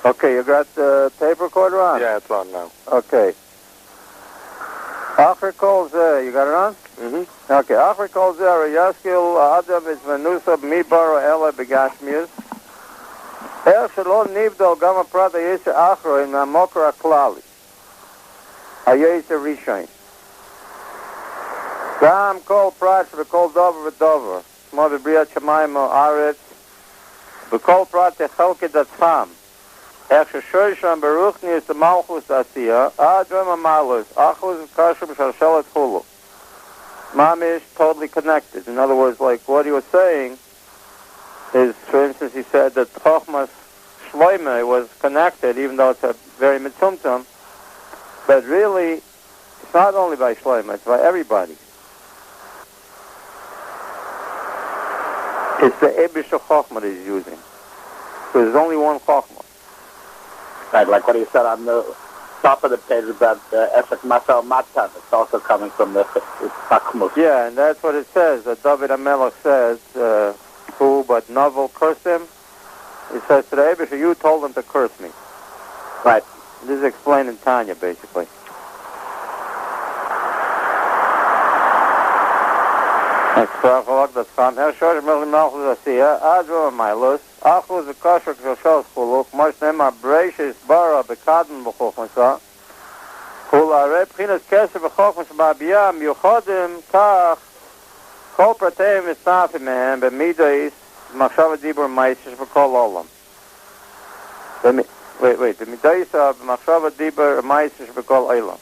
Okay, you got the tape recorder on? Yeah, it's on now. Okay. Achri kol zeh, you got it on? Mm-hmm. Okay, Achri kol zeh, Yaskil Adam is Menusab Mibaro Ela Begashmius. Shelo Nivdol Gama Prata Yisha Achro in Amokra Klali. Ayesha Rishain. Gam Kol Prat V'Kol Dover V'Dover. Smo V'Briat Shemayim Aretz. V'Kol Prat Techelke Datzam. Shorisham Baruchni is the Malchus Asiya. Adram Amalus. Achus Kashub Shalshelet Hulu. Mamish totally connected. In other words, like what he was saying is, for instance, he said that Chochmas Shloime was connected, even though it's a very mitzumtum, but really, it's not only by Shloime, it's by everybody. It's the Ebisha Chochma that he's using. So there's only one Chochma. Right, like what he said on the top of the page about Esek Masal Matan. It's also coming from the Chachmus. Yeah, and that's what it says. That David HaMelech says, who but Novel cursed him. He says to the Ebisha, you told him to curse me. Right. This is explained in Tanya, basically. Achuz the kosher kshos khuluk mos nema breishis bara bekadn bkhokhnsa kol arab khinas kesef bkhokhnsa babia myuchadim kach kol pratem istafim be midais machshav dibur maish bkol olam. Wait, the midais of machshav dibur maish bkol olam.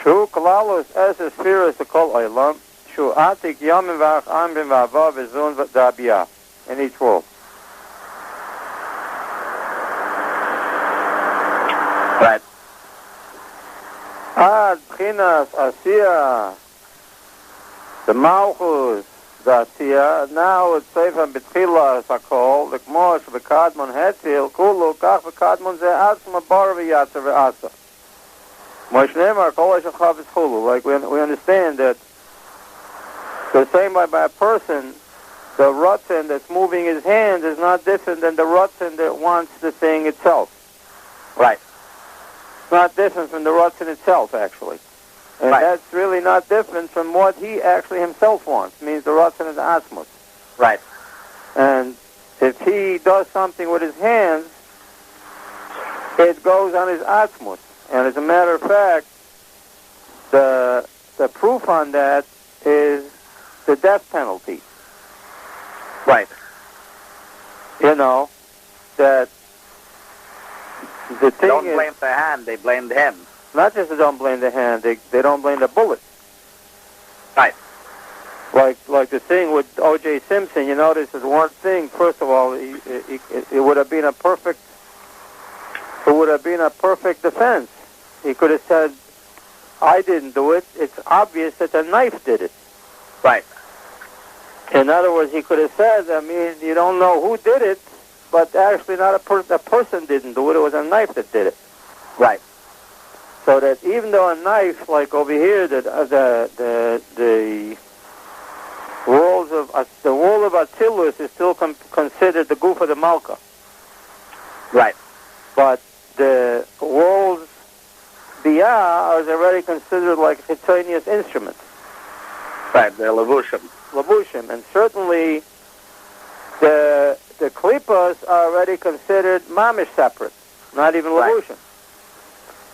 Shu klalos es spheres bkol olam shu atik yamim vach ambim vavav zun dabia in each world. Right. Ad Bchinas Asiya, the Malchus, the Asiya, now it's Seifan B'tchila Sakol, the Kmosh B'kadmon Hetzil, Kulu, Kach B'kadmon Ze Atzma Bar V'yatza V'asa. Mosh Neymar, Kol Eshachav is Kulu. Like we understand that the same way by a person, the Ratzin that's moving his hands is not different than the Ratzin that wants the thing itself. Right. It's not different from the Ratzin itself, actually. And right. That's really not different from what he actually himself wants. It means the Ratzin is Asmus. Right. And if he does something with his hands, it goes on his Asmus. And as a matter of fact, the proof on that is the death penalty. Right. You know, that the thing don't is, blame the hand, they blamed him. Not just they don't blame the hand, they don't blame the bullet. Right. Like the thing with O.J. Simpson, you notice there's one thing. First of all, it would have been a perfect defense. He could have said, I didn't do it. It's obvious that the knife did it. Right. In other words, he could have said, I mean, you don't know who did it, but actually not a person didn't do it. It was a knife that did it. Right. So that even though a knife, like over here, that the walls of the wall of Atzilus is still considered the goof of the Malka. Right. But the walls Biyah is already considered like Chitzonius instruments. Right. They're Lavushim, and certainly the Klippas are already considered mamish separate, not even Lavushim. Right.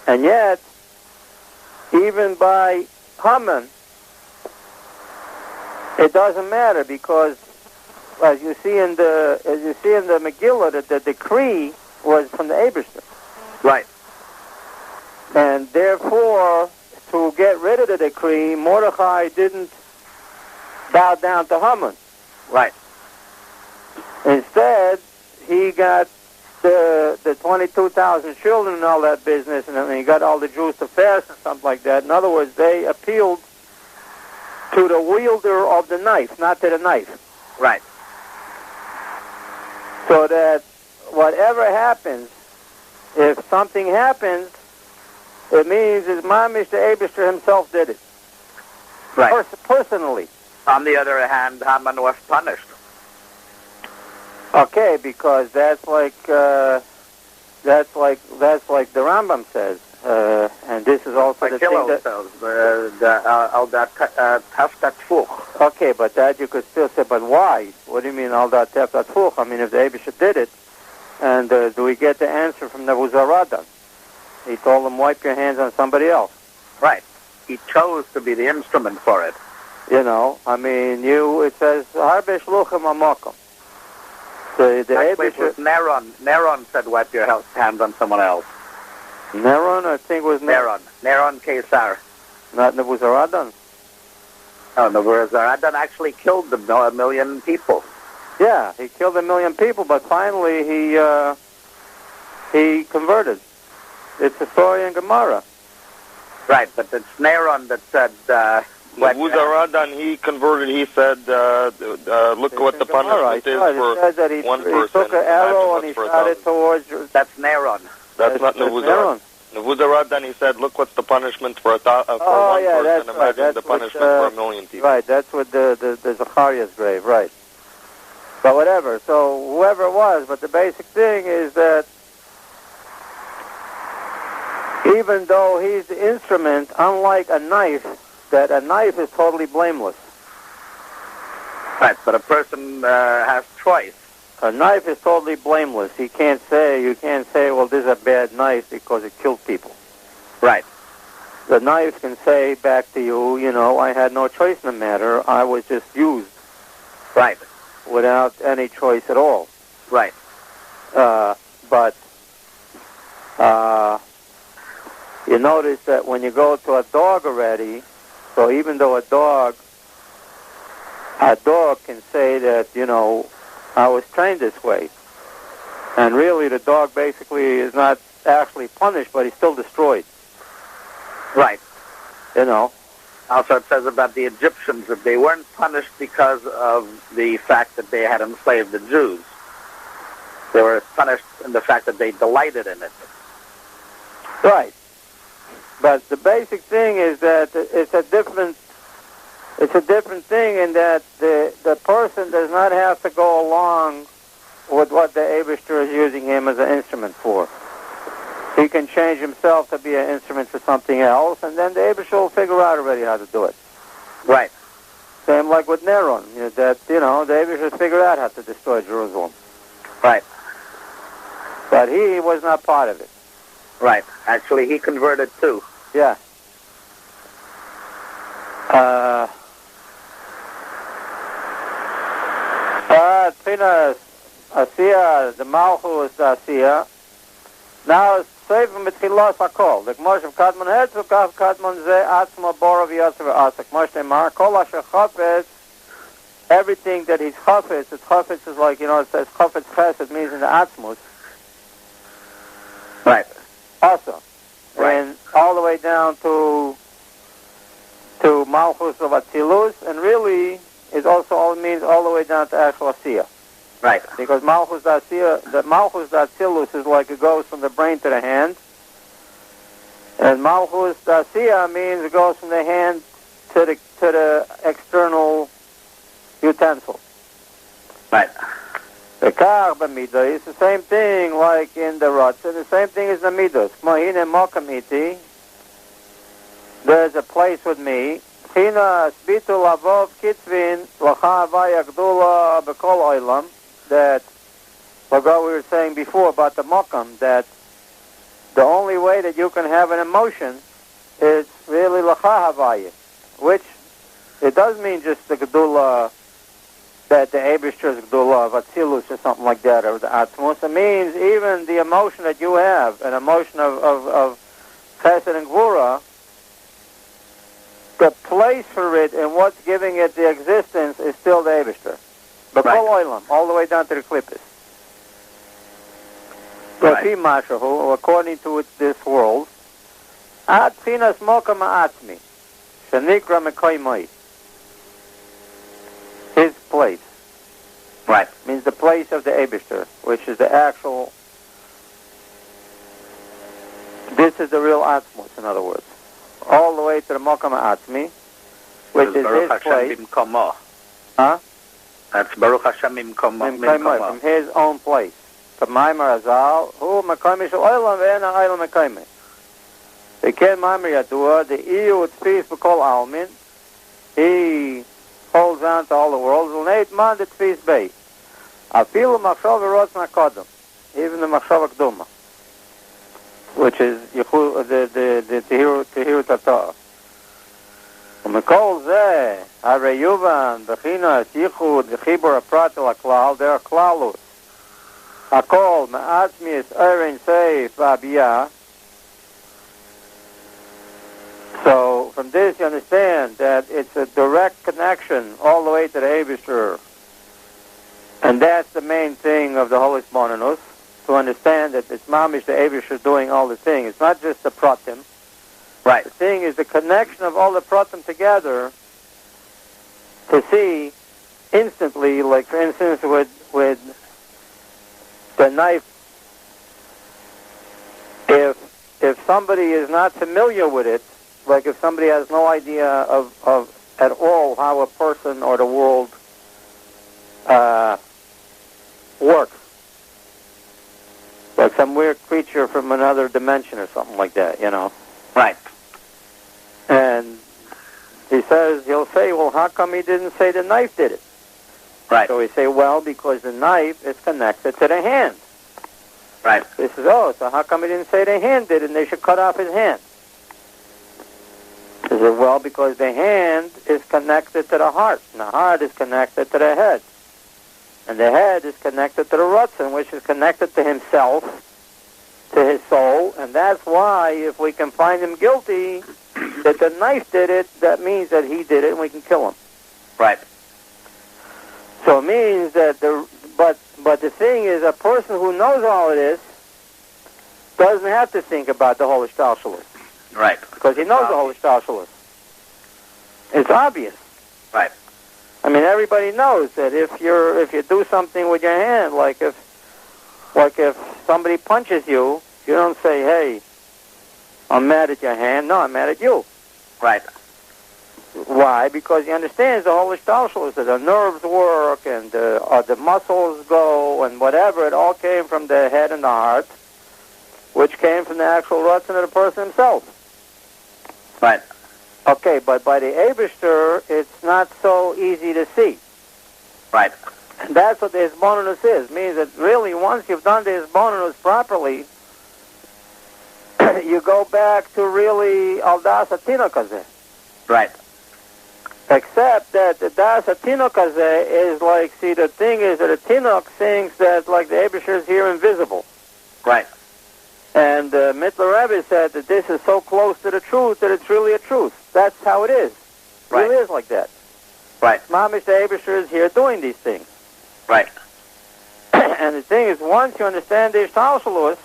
And yet, even by Haman, it doesn't matter because, as you see in the Megillah, that the decree was from the Eibishter. Right. And therefore, to get rid of the decree, Mordechai didn't bow down to Haman. Right. Instead, he got the 22,000 children and all that business, and then he got all the Jews to fast and something like that. In other words, they appealed to the wielder of the knife, not to the knife. Right. So that whatever happens, if something happens, it means it's mamish the Eibishter himself did it. Right. Personally. On the other hand, Haman was punished. Okay, because that's like that's like the Rambam says, and this is also the thing that... Okay, but that you could still say, but why? What do you mean, al dat tef dat fuch? I mean, if the Eibusher did it, and do we get the answer from Nebuzaradan? He told him, wipe your hands on somebody else. Right. He chose to be the instrument for it. You know, I mean, it says, Harbe shluchim amokum. So the Actually, it was Neron. Neron said, wipe your hands on someone else. Neron, I think was Neron. Neron Caesar. Not Nebuzaradan. No, Nebuzaradan actually killed a million people. Yeah, he killed 1 million people, but finally he converted. It's a story in Gemara. Right, but it's Neron that said... Nebuzaradan, he converted, he said, look what the punishment is for one person. He took an arrow and he shot it towards... That's Neron. That's not Nebuzaradan. Nebuzaradan, he said, look what's the punishment for one person. Imagine the punishment for 1 million people. Right, that's what the Zachariah's grave, right. But whatever, so whoever it was, but the basic thing is that even though he's the instrument, unlike a knife, that a knife is totally blameless. Right, but a person has choice. A knife is totally blameless. You can't say, well, this is a bad knife because it killed people. Right. The knife can say back to you, I had no choice in the matter. I was just used. Right. Without any choice at all. Right. But you notice that when you go to a dog already, so even though a dog can say that, I was trained this way. And really the dog basically is not actually punished, but he's still destroyed. Right. Also it says about the Egyptians that they weren't punished because of the fact that they had enslaved the Jews. They were punished in the fact that they delighted in it. Right. But the basic thing is that it's a different thing in that the person does not have to go along with what the Eibusher is using him as an instrument for. He can change himself to be an instrument for something else, and then the Eibusher will figure out already how to do it. Right. Same like with Neron, the Eibusher figured out how to destroy Jerusalem. Right. But he was not part of it. Right. Actually, he converted too. Yeah. Tfinas Asiya, the Malchus Asiya. Now it's Sefer Mitchilas Hakol. The Gmosh of Kadmon Hetz, Ukav Kadmon Ze, Atzma, Borov, Yosef, Asak. Gmosh Neymar, Kol Asher Chafetz, everything that he's Chafetz, Chafetz is like, it says Chafetz Ches, it means in the Atzmus. Right. Also. Right. And all the way down to Malchus of Atzilus, and really it also all means all the way down to actual Asiya. Right. Because Malchus Atzilus is like it goes from the brain to the hand, and Malchus Asiya means it goes from the hand to the external utensil. Right. The kar b'midah is the same thing like in the ruts, and the same thing is the midos. K'mohine mokam iti. There's a place with me. China sbitu lavov kitzvin lacha havaya gdula b'kol oilam. That, like what we were saying before about the mokam, that the only way that you can have an emotion is really lacha havaya, which it does mean just the gdula. That the Eibusher's Gdula of Atzilus or something like that, or the Atzmus. It means even the emotion that you have, an emotion of Chesed and Gvura, the place for it and what's giving it the existence is still the Eibusher. But Kol Olam, all the way down to the Klippus. So, according to this world, Ad Finas Moka Ma'atzmi, Shanikra Mekoimoi. His place. Right. Means the place of the Eibusher, which is the actual... This is the real Atzmus, in other words. All the way to the Mokam Atzmi, which is his place. Huh? That's Baruch Hashem Im Komo. From his own place. K'maimar Azal, Hu Mekayme Shel Olam Ve'ena Olam Mekayme. The Ken Maimar Yadua, the Iyu Tzvis B'Kol Almin, he holds on to all the worlds, L'neit Man the Tzvis Bei. Afilu Machshov V'Rotz Nakodem, even the Machshov Akduma, which is the Tehiru Tatah. ומכל זה, הרי יובן, בחינת ייחוד וחיבור הפרט אל הכלל, דרך כללות. הכל מעצמיס ערן סייף והביאה. So, from this you understand that it's a direct connection all the way to the Eibishter. And that's the main thing of the Holy Hitbonenut, to understand that it's mamish the Eibishter doing all the things. It's not just the pratim. Right. The thing is the connection of all the pratim together to see instantly, like for instance with the knife, if somebody is not familiar with it, like if somebody has no idea of at all how a person or the world works, like some weird creature from another dimension or something like that, you know. Right. And he'll say, well, how come he didn't say the knife did it? Right. So we say, well, because the knife is connected to the hand. Right. He says, oh, so how come he didn't say the hand did it and they should cut off his hand? He says, well, because the hand is connected to the heart, and the heart is connected to the head. And the head is connected to the Ratzon, which is connected to himself, to his soul, and that's why if we can find him guilty that the knife did it, that means that he did it and we can kill him. Right. So it means that but the thing is, a person who knows all of this doesn't have to think about the whole Hishtalshelut. Right. Because he knows the whole Hishtalshelut. It's obvious. Right. I mean, everybody knows that if you do something with your hand, like if somebody punches you, you don't say, hey, I'm mad at your hand. No, I'm mad at you. Right. Why? Because he understands the whole Hishtalshelut, that the nerves work and the muscles go and whatever. It all came from the head and the heart, which came from the actual Ratzon of the person himself. Right. Okay, but by the Eibishter, it's not so easy to see. Right. And that's what the Hitbonenut is. It means that really once you've done the Hitbonenut properly, you go back to really al das hatinok hazeh. Right. Except that the das hatinok hazeh is like, see, the thing is that a tinok thinks that like the Eibishter is here invisible. Right. And Mittler Rebbe said that this is so close to the truth that it's really a truth. That's how it is. It Right. really is like that. Right. Mamish, the Eibishter is here doing these things. Right. And the thing is, once you understand the Hishtalshelut,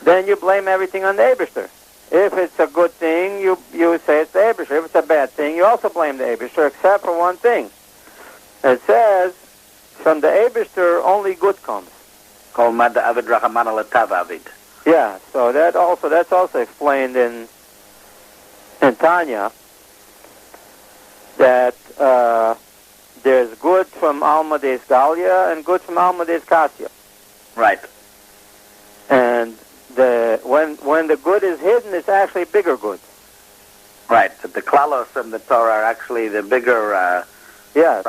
then you blame everything on the Eibishter. If it's a good thing, you say it's the Eibishter. If it's a bad thing, you also blame the Eibishter, except for one thing. It says, from the Eibishter, only good comes. Kol mad avid rachaman al tav avid. Yeah, so that's also explained in Tanya, that there's good from Alma Des Galia and good from Alma Des Kasya. Right. And when the good is hidden, it's actually bigger good. Right. The klalos and the Torah are actually the bigger Yeah,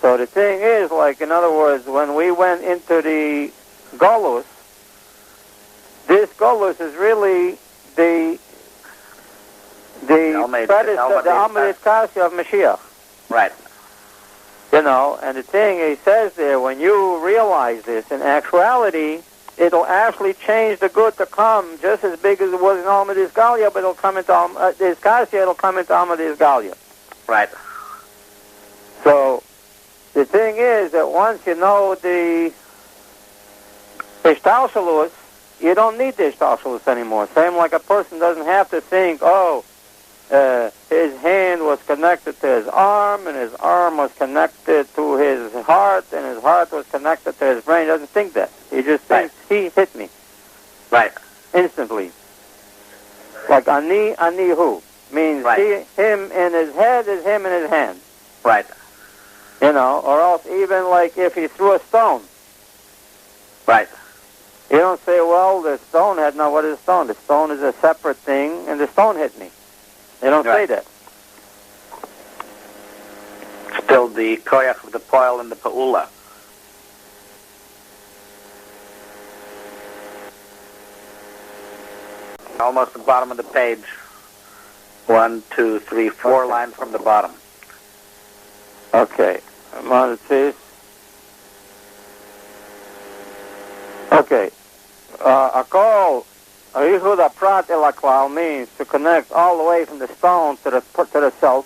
so the thing is, like, in other words, when we went into the Golus, this Golus is really the Alma Des Kasya of Mashiach. Right. You know, and the thing he says there, when you realize this, in actuality, it'll actually change the good to come just as big as it was in Alma Des Galia, but it'll come into Alma Des Kasya, it'll come into Alma Des Galia. Right. So, the thing is that once you know the Hishtalshelut, you don't need the Hishtalshelut anymore. Same like a person doesn't have to think, his hand was connected to his arm, and his arm was connected to his heart, and his heart was connected to his brain. He doesn't think that. He just thinks, he hit me. Right. Instantly. Like ani hu means him in his head is him in his hand. Right. You know, or else even like if he threw a stone, Right. You don't say, well, the stone had, no, what is a stone? The stone is a separate thing, and the stone hit me. They don't say that. Still the koyach of the poil and the pa'ula. Almost the bottom of the page. 1, 2, 3, 4 lines from the bottom. Okay. I'm on the piece. Okay. Akol HaYichud HaPrat El HaKlal means to connect all the way from the stone to the self.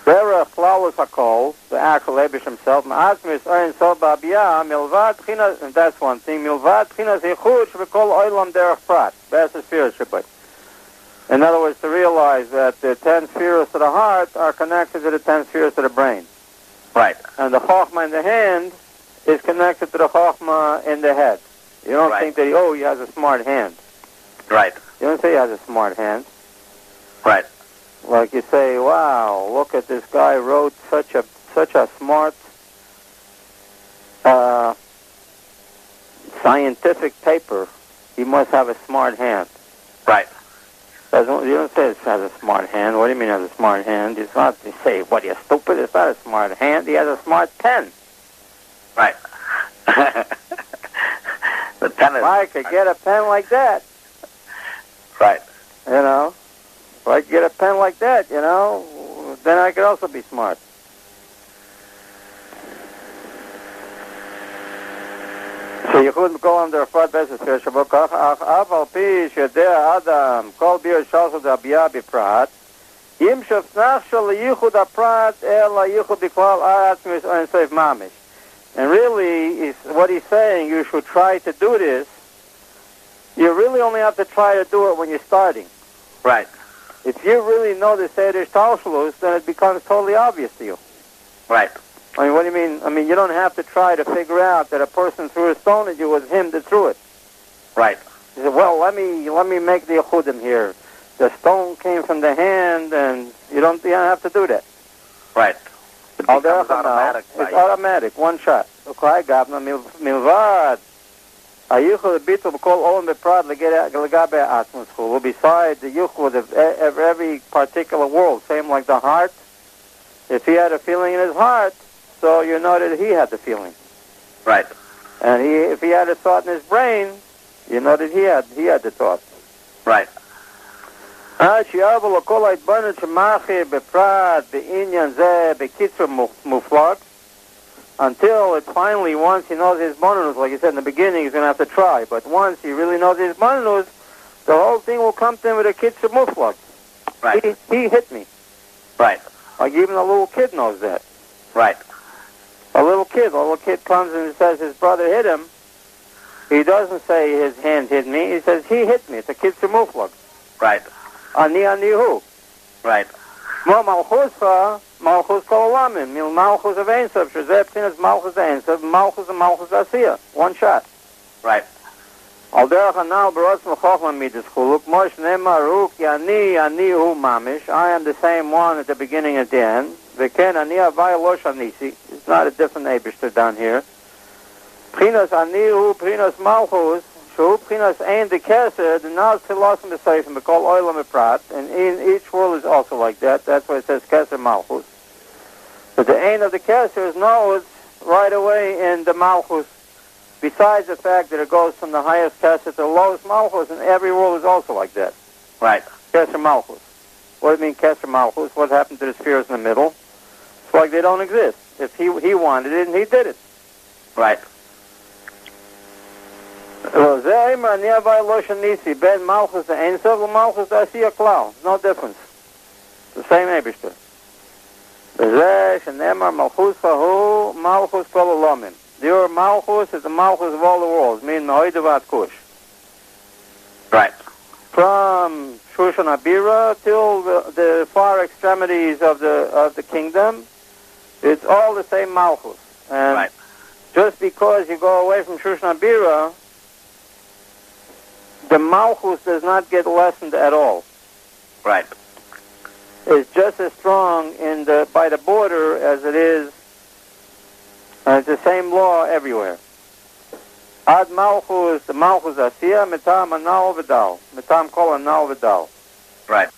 Derech Klalus HaKol, the actual Ebish himself, Ma'atmis Ein Sof Ba'abiyah, Milvad Chinas, and that's one thing, Milvad Chinas Yichud Shv'kol Oilam Derech Prat. That's the spheres. In other words, to realize that the 10 spheres of the heart are connected to the 10 spheres of the brain. Right. And the Chokhmah in the hand is connected to the Chokhmah in the head. You don't think that, he has a smart hand. Right. You don't say he has a smart hand. Right. Like you say, wow, look at this guy wrote such a smart scientific paper. He must have a smart hand. Right. You don't say it has a smart hand. What do you mean has a smart hand? It's not, you say, what, are you stupid? It's not a smart hand. He has a smart pen. Right. The pen is... If I could get a pen like that. Right. You know. If I could get a pen like that, then I could also be smart. So you couldn't go under a frat basis for Shabbat. Aval pi shedeh Adam kol bir shalchud abiyah biprat. Im shofnach shel yichud aprat el yichud biklal atzmis ein sof mamish. And really, what he's saying, you should try to do this. You really only have to try to do it when you're starting. Right. If you really know the Seder Hishtalshelut, then it becomes totally obvious to you. Right. I mean, what do you mean? I mean, you don't have to try to figure out that a person threw a stone at you was him that threw it. Right. You say, well, let me make the Yechudim here. The stone came from the hand, and you don't have to do that. Right. It becomes automatic. It's automatic, one shot. Milvad. Hayuchud bitul b'kol olam b'prat legabe atzmus chulu. Beside the yuchud of every particular world, same like the heart. If he had a feeling in his heart, so you know that he had the feeling. Right. And if he had a thought in his brain, you know that he had the thought. Right. Until it finally, once he knows his Hitbonenut, like you said in the beginning, he's going to have to try. But once he really knows his Hitbonenut, the whole thing will come to him with a kitzur muflag. Right. He hit me. Right. Like even a little kid knows that. Right. A little kid comes and says his brother hit him. He doesn't say his hand hit me. He says he hit me. It's a kitzur muflag. Right. Ani hu. Right. Mo malchuscha, malchus kol olamim. Mil malchus of Ein Sof, shezeh p'tinas malchus Ein Sof, malchus of malchus asiyah. One shot. Right. Al derech hanal b'rotzim chochma midas chuluk, mosh ne'maruk, yani hu mamish. I am the same one at the beginning and the end. V'ken ani avaya lo shanisi. It's not a different Eibishter down here. P'chinas ani hu, p'chinas malchus, Shu Pchinas Ein the Keser, the Naz Philosim B'Seifim, B'Kol Oilam B'Prat, and in each world is also like that. That's why it says Keser Malchus. But the Ein of the Keser is knows right away in the Malchus, besides the fact that it goes from the highest Keser to the lowest Malchus, and every world is also like that. Right. Keser Malchus. What do you mean Keser Malchus? What happened to the spheres in the middle? It's like they don't exist. If he wanted it, and he did it. Right. No difference. The same Eibishter. Your Malchus is the Malchus of all the worlds, meaning Ma'oidavat Kush. Right. From Shushan Abira till the far extremities of the kingdom, it's all the same Malchus. And right. Just because you go away from Shushan Abira, the Malchus does not get lessened at all. Right. It's just as strong by the border as it is. And it's the same law everywhere. Ad Malchus, the Malchus Asiya, Mitam Anal Vidal. Mitam Kol Anal Vidal. Right.